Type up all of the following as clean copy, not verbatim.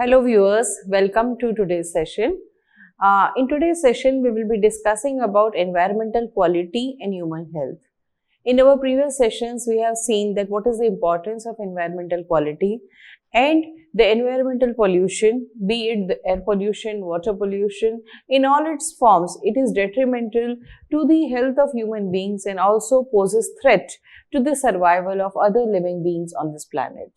Hello viewers, welcome to today's session. In today's session, we will be discussing about environmental quality and human health. In our previous sessions, we have seen that what is the importance of environmental quality and the environmental pollution, be it the air pollution, water pollution, in all its forms, it is detrimental to the health of human beings and also poses threat to the survival of other living beings on this planet.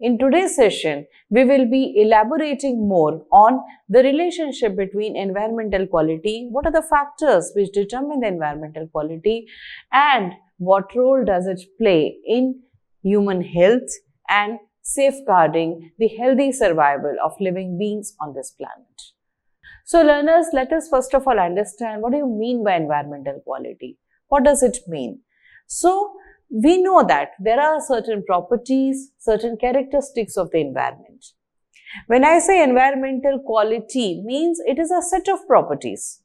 In today's session, we will be elaborating more on the relationship between environmental quality, what are the factors which determine the environmental quality, and what role does it play in human health and safeguarding the healthy survival of living beings on this planet. So learners, let us first of all understand what do you mean by environmental quality? What does it mean? So, we know that there are certain properties, certain characteristics of the environment. When I say environmental quality, means it is a set of properties.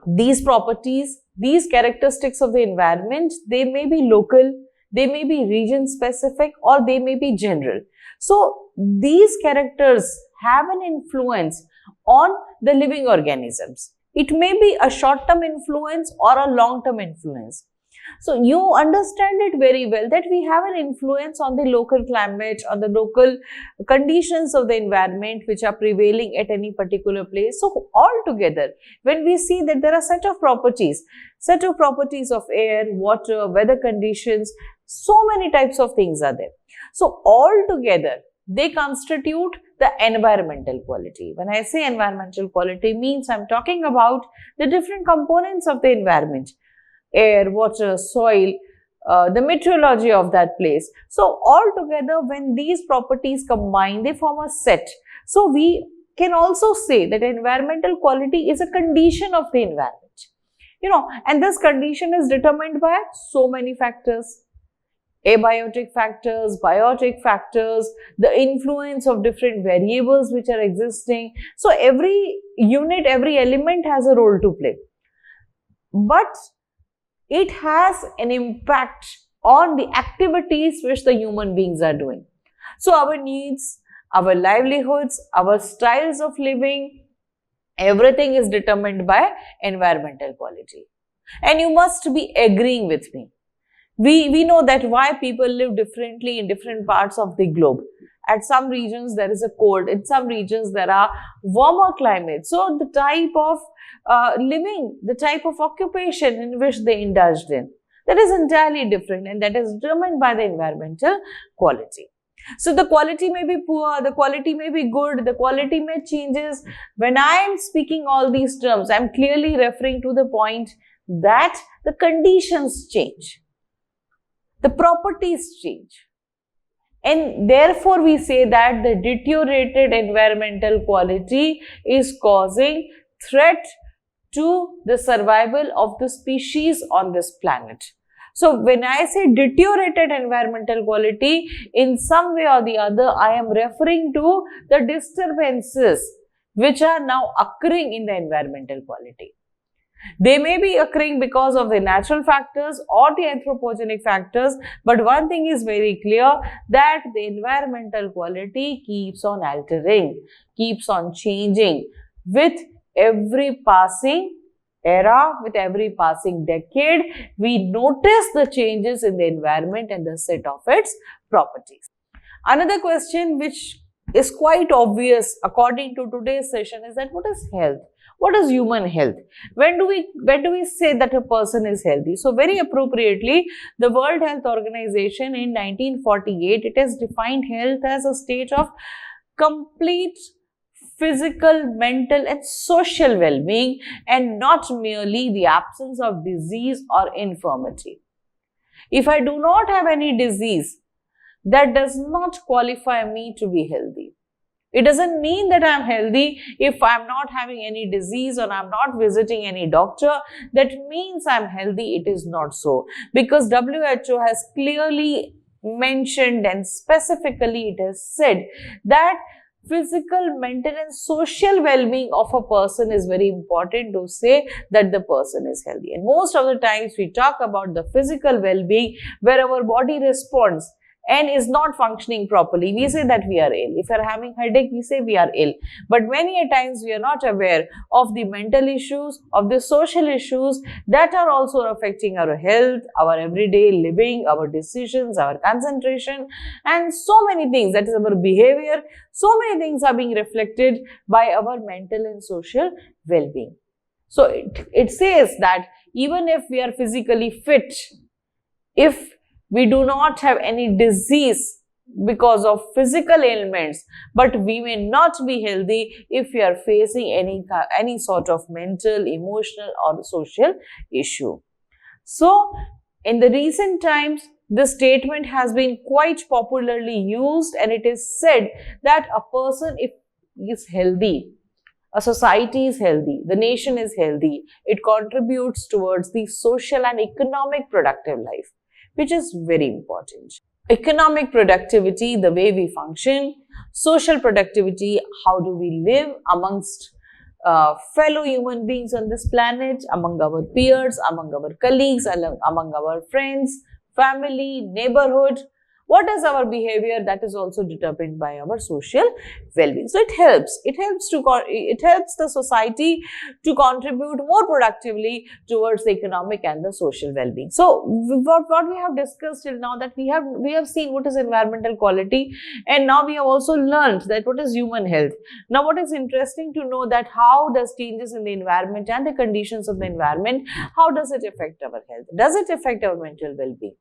These properties, these characteristics of the environment, they may be local, they may be region specific, or they may be general. So, these characters have an influence on the living organisms. It may be a short-term influence or a long-term influence. So, you understand it very well that we have an influence on the local climate, on the local conditions of the environment which are prevailing at any particular place. So, altogether, when we see that there are set of properties of air, water, weather conditions, so many types of things are there. So, altogether, they constitute the environmental quality. When I say environmental quality, means I am talking about the different components of the environment. Air, water, soil, the meteorology of that place. So, altogether when these properties combine, they form a set. So, we can also say that environmental quality is a condition of the environment. And this condition is determined by so many factors. Abiotic factors, biotic factors, the influence of different variables which are existing. So, every unit, every element has a role to play. But it has an impact on the activities which the human beings are doing. So, our needs, our livelihoods, our styles of living, everything is determined by environmental quality. And you must be agreeing with me. We know that why people live differently in different parts of the globe. At some regions there is a cold, in some regions there are warmer climates. So, the type of living, the type of occupation in which they indulged in, that is entirely different, and that is determined by the environmental quality. So, the quality may be poor, the quality may be good, the quality may changes. When I am speaking all these terms, I am clearly referring to the point that the conditions change, the properties change. And therefore, we say that the deteriorated environmental quality is causing threat to the survival of the species on this planet. So, when I say deteriorated environmental quality, in some way or the other, I am referring to the disturbances which are now occurring in the environmental quality. They may be occurring because of the natural factors or the anthropogenic factors, but one thing is very clear that the environmental quality keeps on altering, keeps on changing with every passing era, with every passing decade. We notice the changes in the environment and the set of its properties. Another question which is quite obvious according to today's session is that what is health? What is human health? When do we say that a person is healthy? So, very appropriately, the World Health Organization in 1948, it has defined health as a state of complete physical, mental and social well-being, and not merely the absence of disease or infirmity. If I do not have any disease, that does not qualify me to be healthy. It doesn't mean that I am healthy if I am not having any disease or I am not visiting any doctor. That means I am healthy. It is not so, because WHO has clearly mentioned and specifically it has said that physical, mental and social well-being of a person is very important to say that the person is healthy. And most of the times we talk about the physical well-being where our body responds and is not functioning properly, we say that we are ill. If you are having headache, we say we are ill. But many a times we are not aware of the mental issues, of the social issues that are also affecting our health, our everyday living, our decisions, our concentration, and so many things. That is our behavior. So many things are being reflected by our mental and social well-being. So it says that even if we are physically fit, if we do not have any disease because of physical ailments, but we may not be healthy if we are facing any sort of mental, emotional or social issue. So in the recent times, this statement has been quite popularly used, and it is said that a person, if is healthy, a society is healthy, the nation is healthy, it contributes towards the social and economic productive life, which is very important. Economic productivity, the way we function; social productivity, how do we live amongst fellow human beings on this planet, among our peers, among our colleagues, among our friends, family, neighborhood. What is our behavior? That is also determined by our social well-being. So it helps the society to contribute more productively towards the economic and the social well-being. So what we have discussed till now, that we have seen what is environmental quality, and now we have also learned that what is human health. Now what is interesting to know, that how does changes in the environment and the conditions of the environment, how does it affect our health? Does it affect our mental well-being?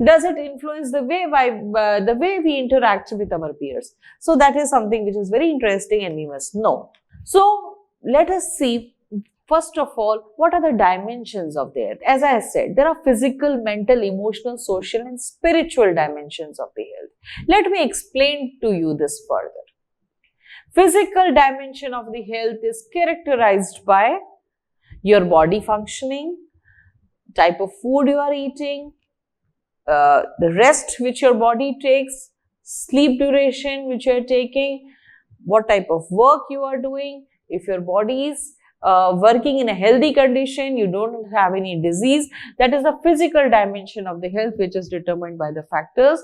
Does it influence the way we interact with our peers? So that is something which is very interesting and we must know. So let us see, first of all, what are the dimensions of the health? As I said, there are physical, mental, emotional, social and spiritual dimensions of the health. Let me explain to you this further. Physical dimension of the health is characterized by your body functioning, type of food you are eating, the rest which your body takes, sleep duration which you are taking, what type of work you are doing. If your body is working in a healthy condition, you don't have any disease, that is the physical dimension of the health, which is determined by the factors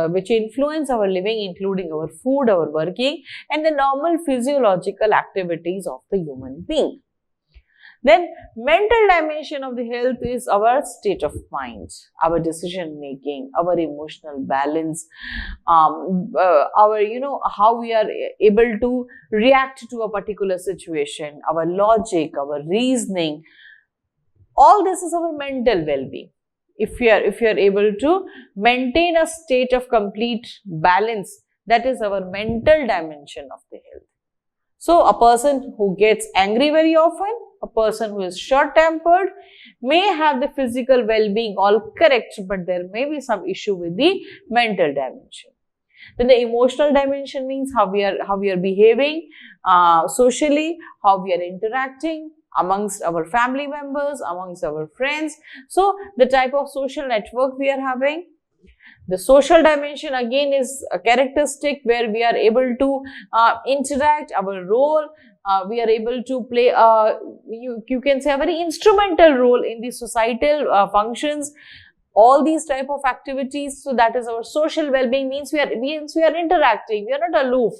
which influence our living, including our food, our working and the normal physiological activities of the human being. Then mental dimension of the health is our state of mind, our decision making, our emotional balance, our, how we are able to react to a particular situation, our logic, our reasoning. All this is our mental well-being. If you are able to maintain a state of complete balance, that is our mental dimension of the health. So a person who gets angry very often, a person who is short-tempered may have the physical well-being all correct, but there may be some issue with the mental dimension. Then the emotional dimension means how we are behaving socially, how we are interacting amongst our family members, amongst our friends. So the type of social network we are having. The social dimension again is a characteristic where we are able to interact, our role, we are able to play you can say a very instrumental role in the societal functions, all these type of activities. So that is our social well-being, means we are interacting, we are not aloof.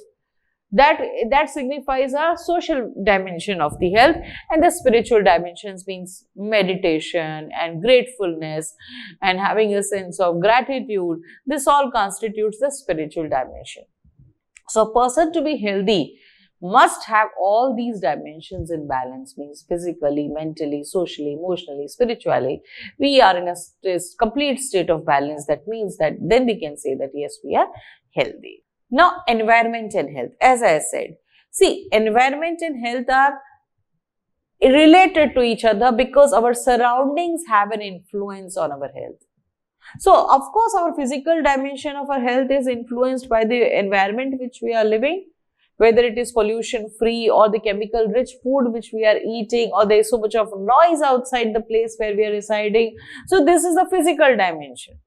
That signifies our social dimension of the health. And the spiritual dimensions means meditation and gratefulness and having a sense of gratitude. This all constitutes the spiritual dimension. So a person to be healthy must have all these dimensions in balance, means physically, mentally, socially, emotionally, spiritually. We are in a complete state of balance. That means that then we can say that yes, we are healthy. Now, environment and health, as I said, see, environment and health are related to each other because our surroundings have an influence on our health. So, of course, our physical dimension of our health is influenced by the environment which we are living, whether it is pollution free or the chemical rich food which we are eating, or there is so much of noise outside the place where we are residing. So, this is the physical dimension.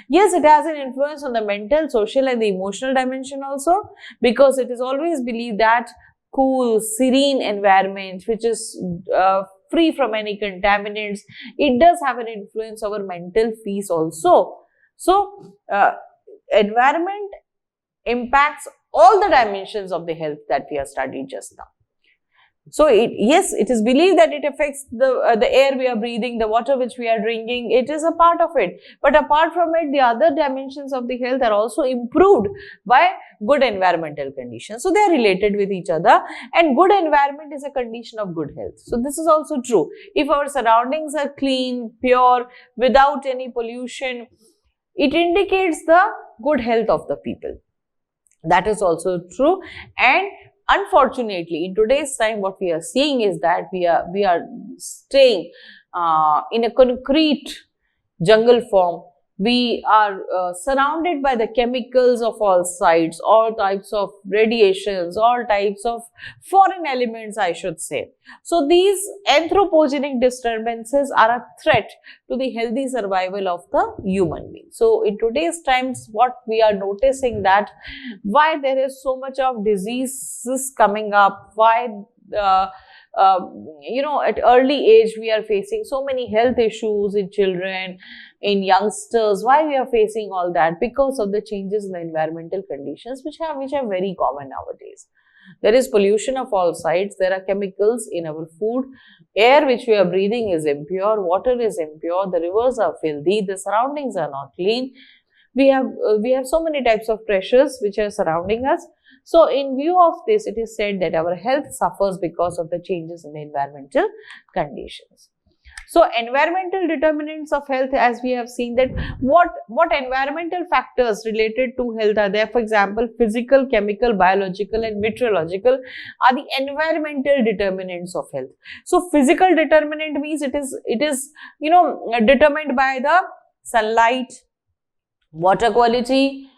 Yes, it has an influence on the mental, social and the emotional dimension also, because it is always believed that cool, serene environment which is free from any contaminants, it does have an influence over mental peace also. So, environment impacts all the dimensions of the health that we have studied just now. So, yes, it is believed that it affects the air we are breathing, the water which we are drinking. It is a part of it. But apart from it, the other dimensions of the health are also improved by good environmental conditions. So, they are related with each other, and good environment is a condition of good health. So, this is also true. If our surroundings are clean, pure, without any pollution, it indicates the good health of the people. That is also true. And unfortunately, in today's time, what we are seeing is that we are staying in a concrete jungle form. We are surrounded by the chemicals of all sides, all types of radiations, all types of foreign elements, I should say. So, these anthropogenic disturbances are a threat to the healthy survival of the human being. So, in today's times, what we are noticing that why there is so much of diseases coming up, why at early age we are facing so many health issues in children, in youngsters. Why we are facing all that? Because of the changes in the environmental conditions which are very common nowadays. There is pollution of all sides. There are chemicals in our food. Air which we are breathing is impure. Water is impure. The rivers are filthy. The surroundings are not clean. We have so many types of pressures which are surrounding us. So, in view of this, it is said that our health suffers because of the changes in the environmental conditions. So, environmental determinants of health, as we have seen that what environmental factors related to health are there. For example, physical, chemical, biological and meteorological are the environmental determinants of health. So, physical determinant means it is determined by the sunlight, water quality,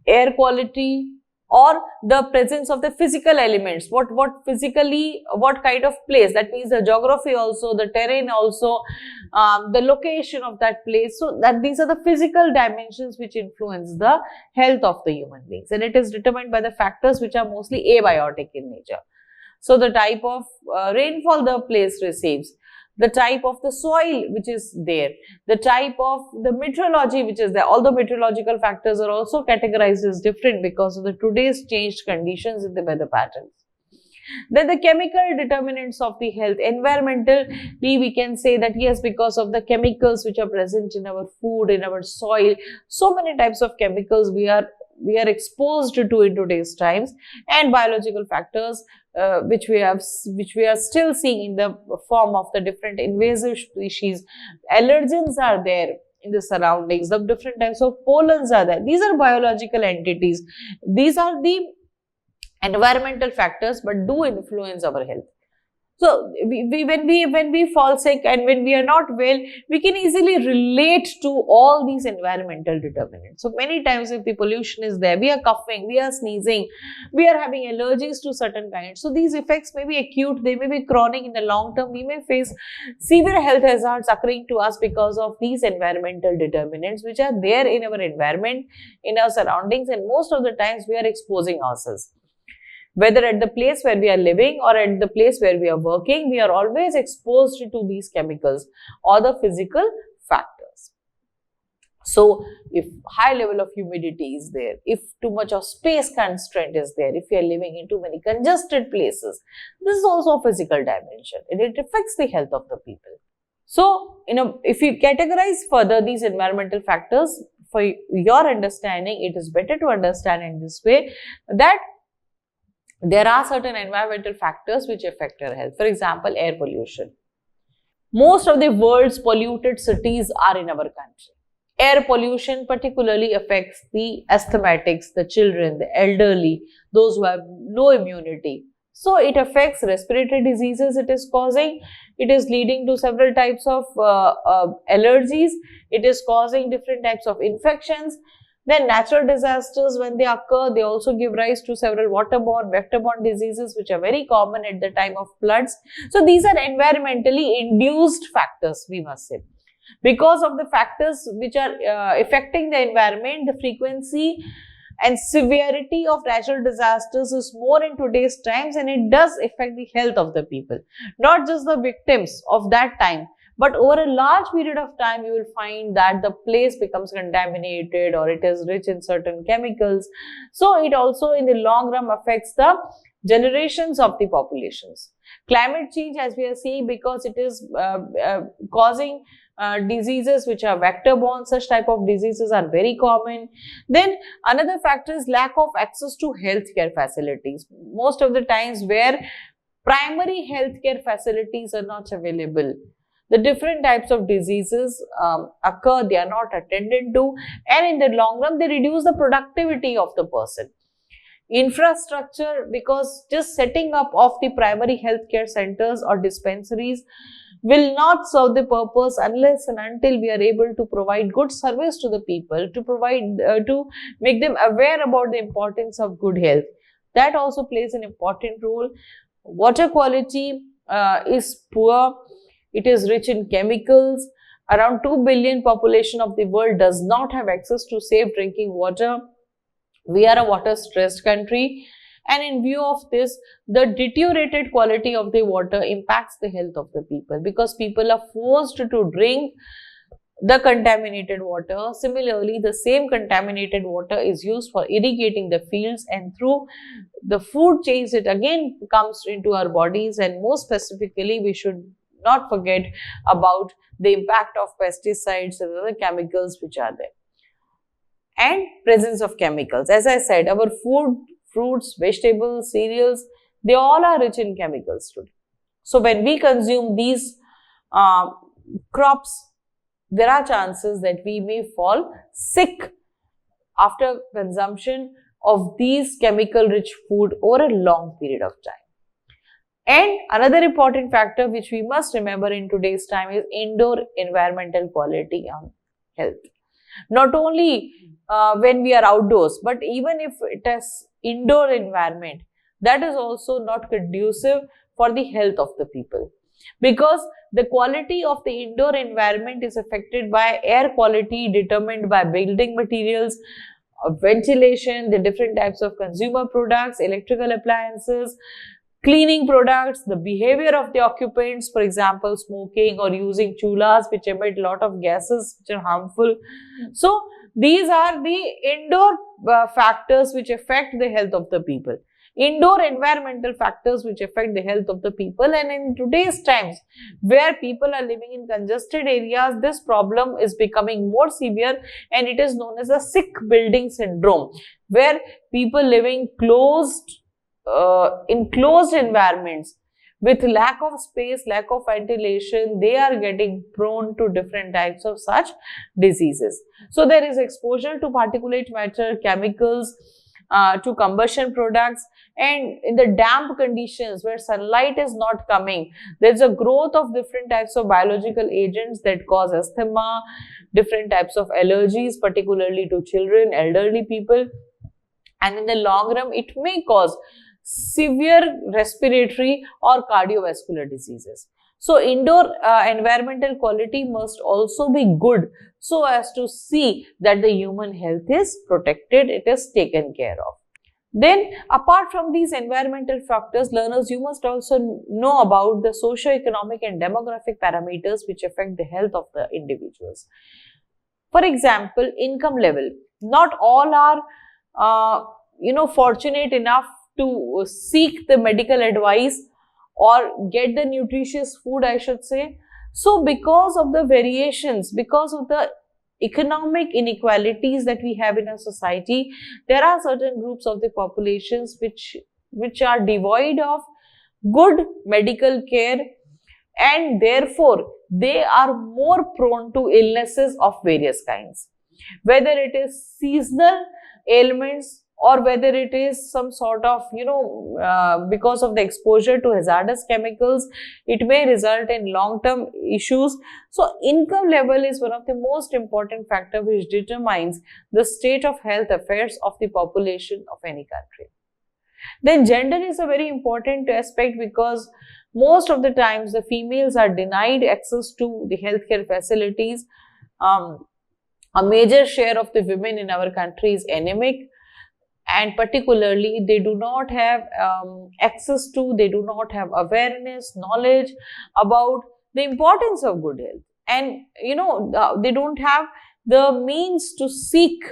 air quality, or the presence of the physical elements. What kind of place, that means the geography also, the terrain also, the location of that place. So that these are the physical dimensions which influence the health of the human beings, and it is determined by the factors which are mostly abiotic in nature. So the type of rainfall the place receives, the type of the soil which is there, the type of the meteorology which is there. Although meteorological factors are also categorized as different because of the today's changed conditions in the weather patterns. Then the chemical determinants of the health. Environmentally, we can say that yes, because of the chemicals which are present in our food, in our soil, so many types of chemicals we are exposed to in today's times, and biological factors which we are still seeing in the form of the different invasive species. Allergens are there in the surroundings, the different types of pollens are there. These are biological entities. These are the environmental factors but do influence our health. So, when we fall sick and when we are not well, we can easily relate to all these environmental determinants. So, many times if the pollution is there, we are coughing, we are sneezing, we are having allergies to certain kinds. So, these effects may be acute, they may be chronic. In the long term, we may face severe health hazards occurring to us because of these environmental determinants which are there in our environment, in our surroundings, and most of the times we are exposing ourselves. Whether at the place where we are living or at the place where we are working, we are always exposed to these chemicals or the physical factors. So, if high level of humidity is there, if too much of space constraint is there, if we are living in too many congested places, this is also a physical dimension and it affects the health of the people. So, if you categorize further these environmental factors, for your understanding, it is better to understand in this way that there are certain environmental factors which affect our health. For example, air pollution. Most of the world's polluted cities are in our country. Air pollution particularly affects the asthmatics, the children, the elderly, those who have low immunity. So, it affects respiratory diseases it is causing. It is leading to several types of allergies. It is causing different types of infections. Then natural disasters, when they occur, they also give rise to several waterborne, vector-borne diseases which are very common at the time of floods. So, these are environmentally induced factors, we must say. Because of the factors which are affecting the environment, the frequency and severity of natural disasters is more in today's times, and it does affect the health of the people. Not just the victims of that time, But over a large period of time, you will find that the place becomes contaminated or it is rich in certain chemicals. So it also in the long run affects the generations of the populations. Climate change, as we are seeing, because it is causing diseases which are vector borne, such type of diseases are very common. Then another factor is lack of access to healthcare facilities. Most of the times where primary healthcare facilities are not available, the different types of diseases occur, they are not attended to, and in the long run they reduce the productivity of the person. Infrastructure, because just setting up of the primary healthcare centers or dispensaries will not serve the purpose unless and until we are able to provide good service to the people, to provide to make them aware about the importance of good health. That also plays an important role. Water quality is poor, it is rich in chemicals. Around 2 billion population of the world does not have access to safe drinking water. We are a water stressed country, and in view of this, the deteriorated quality of the water impacts the health of the people, because people are forced to drink the contaminated water. Similarly, the same contaminated water is used for irrigating the fields, and through the food chains it again comes into our bodies, and more specifically we should not forget about the impact of pesticides and other chemicals which are there. And presence of chemicals. As I said, our food, fruits, vegetables, cereals, they all are rich in chemicals today. So when we consume these crops, there are chances that we may fall sick after consumption of these chemical rich food over a long period of time. And another important factor which we must remember in today's time is indoor environmental quality on health. Not only when we are outdoors, but even if it is indoor environment, that is also not conducive for the health of the people, because the quality of the indoor environment is affected by air quality determined by building materials, ventilation, the different types of consumer products, electrical appliances, cleaning products, the behavior of the occupants, for example, smoking or using chulas which emit a lot of gases which are harmful. So these are the indoor factors which affect the health of the people. Indoor environmental factors which affect the health of the people, and in today's times where people are living in congested areas, this problem is becoming more severe, and it is known as the sick building syndrome, where people living in closed environments with lack of space, lack of ventilation, they are getting prone to different types of such diseases. So there is exposure to particulate matter, chemicals, to combustion products, and in the damp conditions where sunlight is not coming, there is a growth of different types of biological agents that cause asthma, different types of allergies, particularly to children, elderly people, and in the long run it may cause severe respiratory or cardiovascular diseases. So indoor environmental quality must also be good, so as to see that the human health is protected, it is taken care of. Then apart from these environmental factors, learners, you must also know about the socio-economic and demographic parameters which affect the health of the individuals. For example, income level. Not all are fortunate enough to seek the medical advice or get the nutritious food, I should say. So because of the variations, because of the economic inequalities that we have in our society, there are certain groups of the populations which are devoid of good medical care, and therefore they are more prone to illnesses of various kinds, whether it is seasonal ailments or whether it is some sort of, because of the exposure to hazardous chemicals, it may result in long-term issues. So income level is one of the most important factor which determines the state of health affairs of the population of any country. Then gender is a very important aspect, because most of the times the females are denied access to the healthcare facilities. A major share of the women in our country is anemic, and particularly they do not have access to, they do not have awareness, knowledge about the importance of good health, and they don't have the means to seek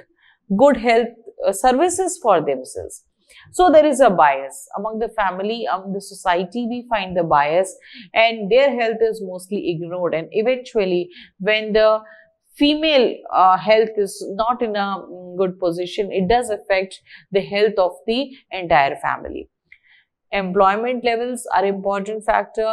good health services for themselves. So there is a bias among the family, among the society. We find the bias, and their health is mostly ignored, and eventually when the female health is not in a good position, it does affect the health of the entire family. Employment levels are important factor,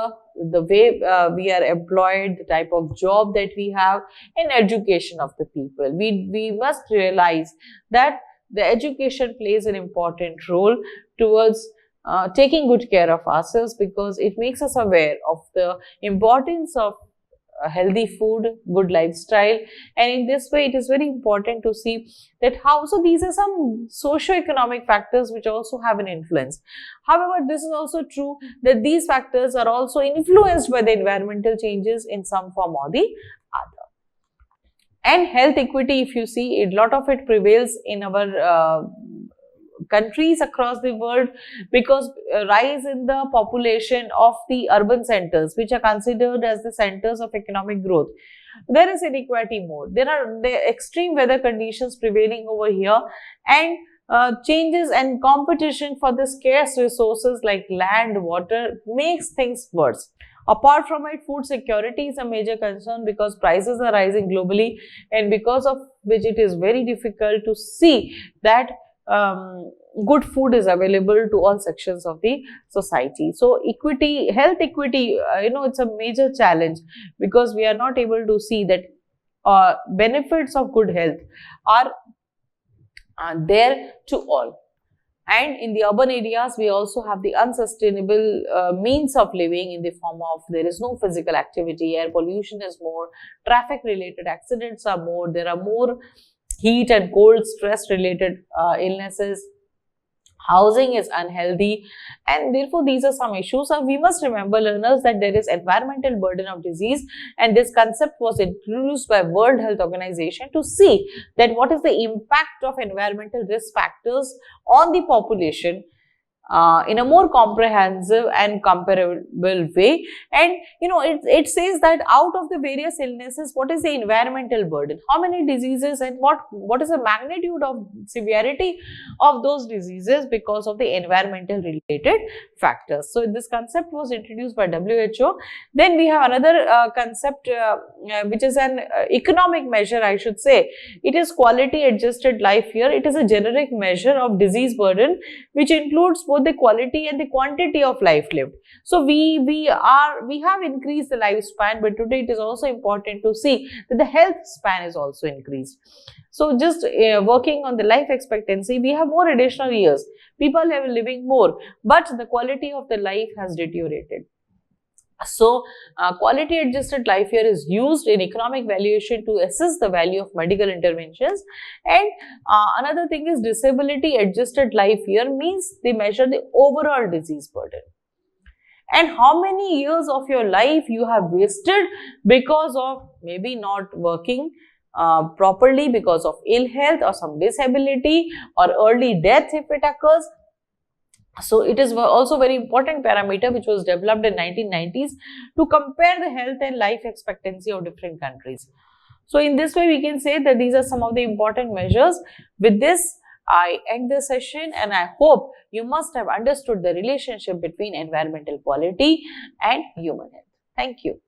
the way we are employed, the type of job that we have, and education of the people. We must realize that the education plays an important role towards taking good care of ourselves, because it makes us aware of the importance of healthy food, good lifestyle, and in this way it is very important to see that how. So these are some socio-economic factors which also have an influence. However, this is also true that these factors are also influenced by the environmental changes in some form or the other. And health equity, if you see, a lot of it prevails in our countries across the world, because rise in the population of the urban centers, which are considered as the centers of economic growth, there is inequality more. There are the extreme weather conditions prevailing over here, and changes and competition for the scarce resources like land, water makes things worse. Apart from it, food security is a major concern, because prices are rising globally, and because of which it is very difficult to see that good food is available to all sections of the society. So equity, health equity, it's a major challenge, because we are not able to see that benefits of good health are there to all. And in the urban areas, we also have the unsustainable means of living, in the form of there is no physical activity, air pollution is more, traffic related accidents are more, there are more heat and cold, stress related illnesses, housing is unhealthy, and therefore these are some issues. So we must remember, learners, that there is environmental burden of disease, and this concept was introduced by World Health Organization to see that what is the impact of environmental risk factors on the population in a more comprehensive and comparable way. And it says that out of the various illnesses, what is the environmental burden, how many diseases, and what is the magnitude of severity of those diseases because of the environmental related factors. So this concept was introduced by WHO. Then we have another concept which is an economic measure, I should say. It is quality adjusted life year. It is a generic measure of disease burden which includes both the quality and the quantity of life lived. So we have increased the lifespan, but today it is also important to see that the health span is also increased. So just working on the life expectancy, we have more additional years. People are living more, but the quality of the life has deteriorated. So, quality adjusted life year is used in economic valuation to assess the value of medical interventions. And another thing is disability adjusted life year, means they measure the overall disease burden and how many years of your life you have wasted because of maybe not working properly, because of ill health or some disability or early death if it occurs. So it is also very important parameter which was developed in 1990s to compare the health and life expectancy of different countries. So in this way we can say that these are some of the important measures. With this I end the session, and I hope you must have understood the relationship between environmental quality and human health. Thank you.